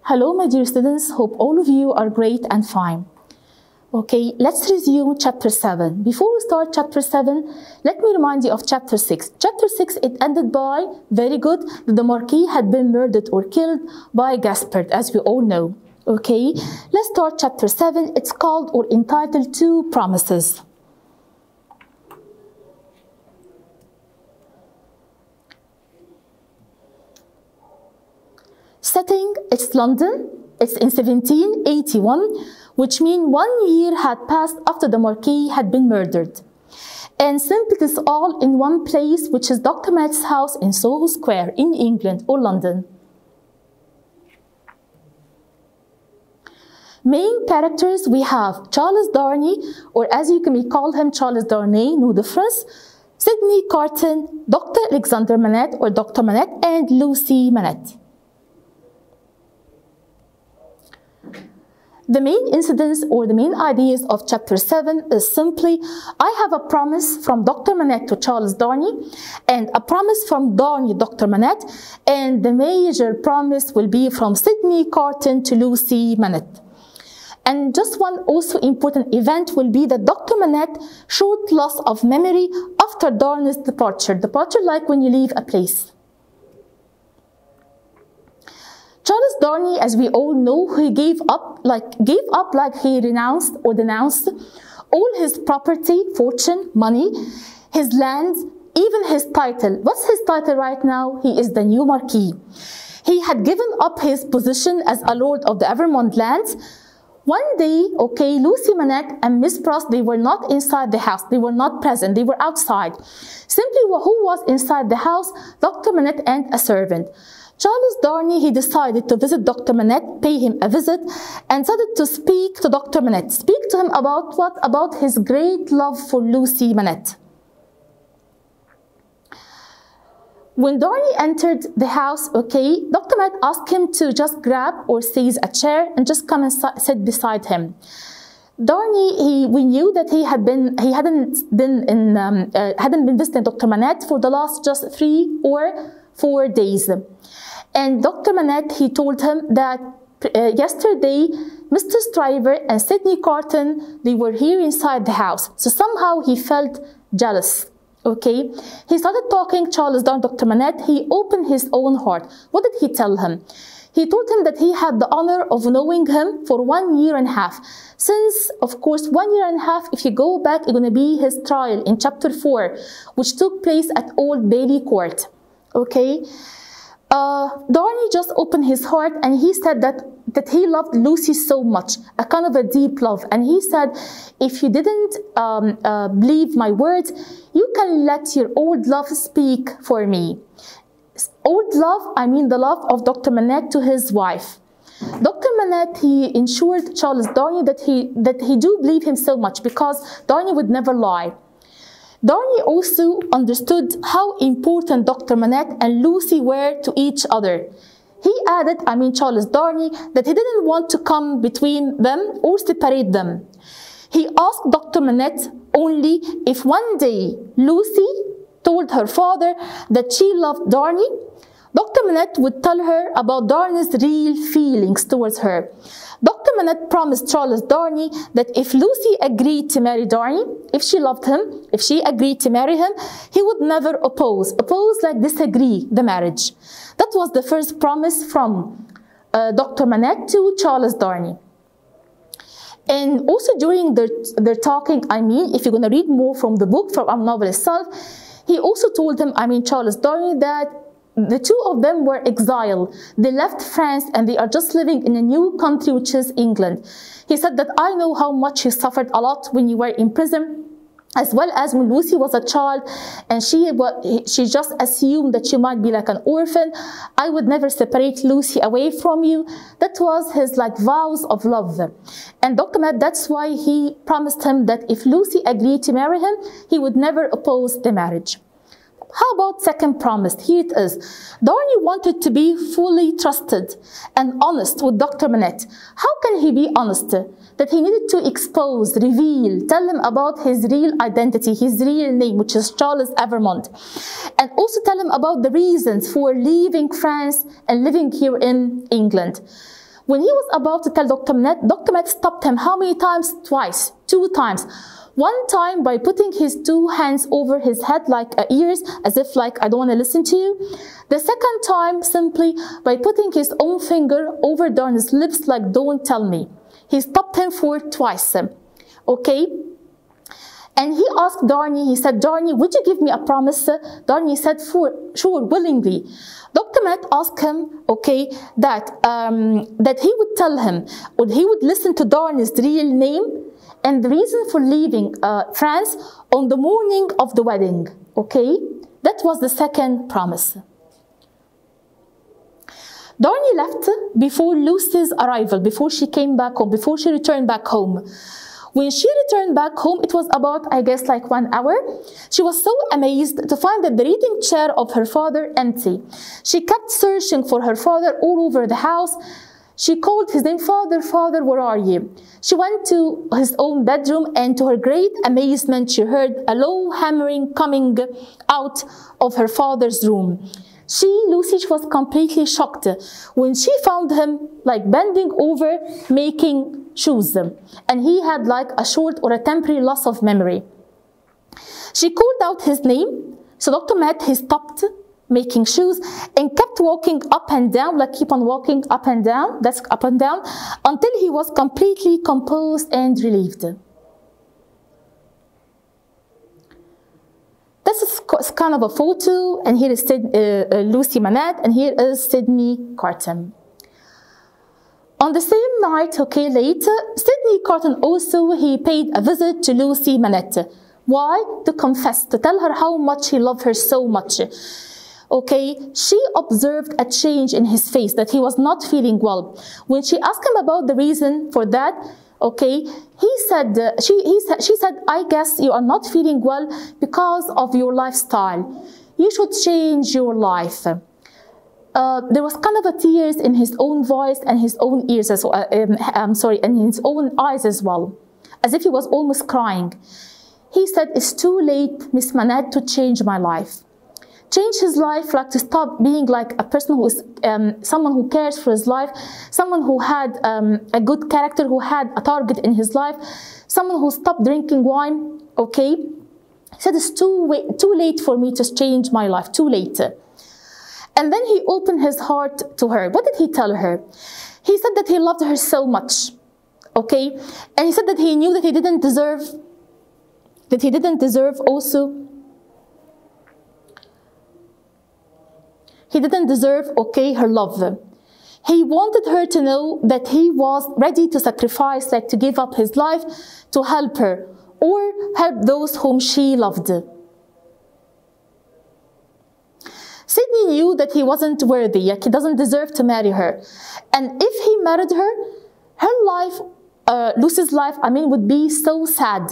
Hello, my dear students. Hope all of you are great and fine. Okay, let's resume chapter 7. Before we start chapter 7, let me remind you of chapter 6. Chapter 6, it ended by, very good, that the Marquis had been murdered or killed by Gaspard, as we all know. Okay, let's start chapter 7. It's called or entitled Two Promises. Setting, it's London. It's in 1781, which means 1 year had passed after the Marquis had been murdered. And simply it is all in one place, which is Dr. Manette's house in Soho Square in England or London. Main characters, we have Charles Darnay, or as you can call him, Charles Darnay, no difference, Sydney Carton, Dr. Alexander Manette or Dr. Manette, and Lucy Manette. The main incidents or the main ideas of chapter 7 is simply, I have a promise from Dr. Manette to Charles Darnay and a promise from Darnay to Dr. Manette, and the major promise will be from Sydney Carton to Lucy Manette. And just one also important event will be that Dr. Manette showed loss of memory after Darnay's departure like when you leave a place. Charles Darnay, as we all know, he gave up like he renounced or denounced all his property, fortune, money, his lands, even his title. What's his title right now? He is the new Marquis. He had given up his position as a lord of the Evermont lands. One day, okay, Lucy Manette and Miss Pross, they were not inside the house. They were not present. They were outside. Simply, who was inside the house? Dr. Manette and a servant. Charles Darnay, he decided to visit Dr. Manette, pay him a visit, and started to speak to Dr. Manette. Speak to him about what? About his great love for Lucy Manette. When Darnay entered the house, okay, Dr. Manette asked him to just grab or seize a chair and just come and sit beside him. Darnay, we knew that he hadn't been visiting Dr. Manette for the last just 3 or 4 days. And Dr. Manette, he told him that yesterday, Mr. Stryver and Sydney Carton, they were here inside the house. So somehow he felt jealous, okay? He started talking, Charles Darnay, Dr. Manette, he opened his own heart. What did he tell him? He told him that he had the honor of knowing him for 1 year and a half. Since, of course, 1 year and a half, if you go back, it's going to be his trial in chapter 4, which took place at Old Bailey Court. Okay, Darnay just opened his heart and he said that he loved Lucy so much, a kind of a deep love. And he said, if you didn't believe my words, you can let your old love speak for me. Old love, I mean the love of Dr. Manette to his wife. Dr. Manette, he ensured Charles Darnay that he do believe him so much because Darnay would never lie. Darnay also understood how important Dr. Manette and Lucy were to each other. He added, Charles Darnay, that he didn't want to come between them or separate them. He asked Dr. Manette only if one day Lucy told her father that she loved Darnay, Dr. Manette would tell her about Darnay's real feelings towards her. Dr. Manette promised Charles Darnay that if Lucy agreed to marry Darnay, if she loved him, if she agreed to marry him, he would never oppose like disagree the marriage. That was the first promise from Dr. Manette to Charles Darnay. And also during their talking, if you're going to read more from the book, from our novel itself, he also told him, Charles Darnay, that the two of them were exiled. They left France and they are just living in a new country, which is England. He said that I know how much you suffered a lot when you were in prison, as well as when Lucy was a child and she just assumed that you might be like an orphan. I would never separate Lucy away from you. That was his vows of love. And Dr. Manette, that's why he promised him that if Lucy agreed to marry him, he would never oppose the marriage. How about second promise? Here it is. Darnay wanted to be fully trusted and honest with Dr. Manette. How can he be honest? That he needed to expose, reveal, tell him about his real identity, his real name, which is Charles Evermont. And also tell him about the reasons for leaving France and living here in England. When he was about to tell Dr. Manette stopped him how many times? Twice, 2 times. One time by putting his 2 hands over his head like ears, as if like, I don't want to listen to you. The second time simply by putting his own finger over Darnay's lips like, don't tell me. He stopped him for twice. Okay? And he asked Darnay, he said, Darnay, would you give me a promise? Darnay said, sure, willingly. Dr. Manette asked him, okay, that he would tell him, or he would listen to Darnay's real name and the reason for leaving France on the morning of the wedding, okay? That was the second promise. Darnay left before Lucy's arrival, before she came back home, before she returned back home. When she returned back home, it was about, I guess, like 1 hour. She was so amazed to find that the reading chair of her father empty. She kept searching for her father all over the house. She called his name, Father, Father, where are you? She went to his own bedroom, and to her great amazement, she heard a low hammering coming out of her father's room. Lucy, was completely shocked when she found him like bending over making shoes, and he had like a short or a temporary loss of memory. She called out his name, so Dr. Manette, he stopped making shoes and kept walking up and down, like keep on walking up and down, that's up and down, until he was completely composed and relieved. This is kind of a photo, and here is Lucy Manette, and here is Sydney Carton. On the same night, okay, later, Sydney Carton also, he paid a visit to Lucy Manette. Why? To confess, to tell her how much he loved her so much. Okay, she observed a change in his face, that he was not feeling well. When she asked him about the reason for that, okay, he said, she said, I guess you are not feeling well because of your lifestyle. You should change your life. There was kind of a tears in his own voice and his own ears as well, and his own eyes as well, as if he was almost crying. He said, it's too late, Miss Manette, to change my life. Change his life, like to stop being like a person who is someone who cares for his life, someone who had a good character, who had a target in his life, someone who stopped drinking wine, okay? He said, it's too late for me to change my life, too late. And then he opened his heart to her. What did he tell her? He said that he loved her so much, okay? And he said that he knew that he didn't deserve okay, her love. He wanted her to know that he was ready to sacrifice, like to give up his life to help her or help those whom she loved. Sydney knew that he wasn't worthy, like he doesn't deserve to marry her. And if he married her, her life, Lucy's life, would be so sad.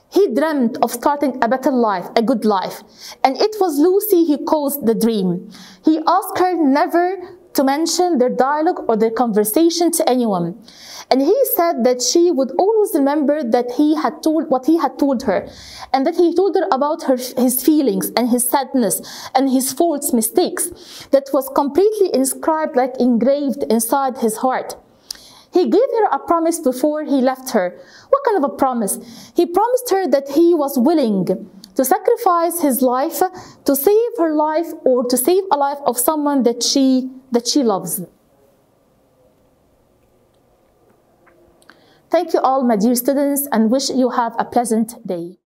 He dreamt of starting a better life, a good life. And it was Lucy who caused the dream. He asked her never to mention their dialogue or their conversation to anyone. And he said that she would always remember that what he had told her, and that he told her about his feelings and his sadness and his faults, mistakes, that was completely inscribed, like engraved inside his heart. He gave her a promise before he left her. What kind of a promise? He promised her that he was willing to sacrifice his life to save her life or to save a life of someone that she loves. Thank you all, my dear students, and wish you have a pleasant day.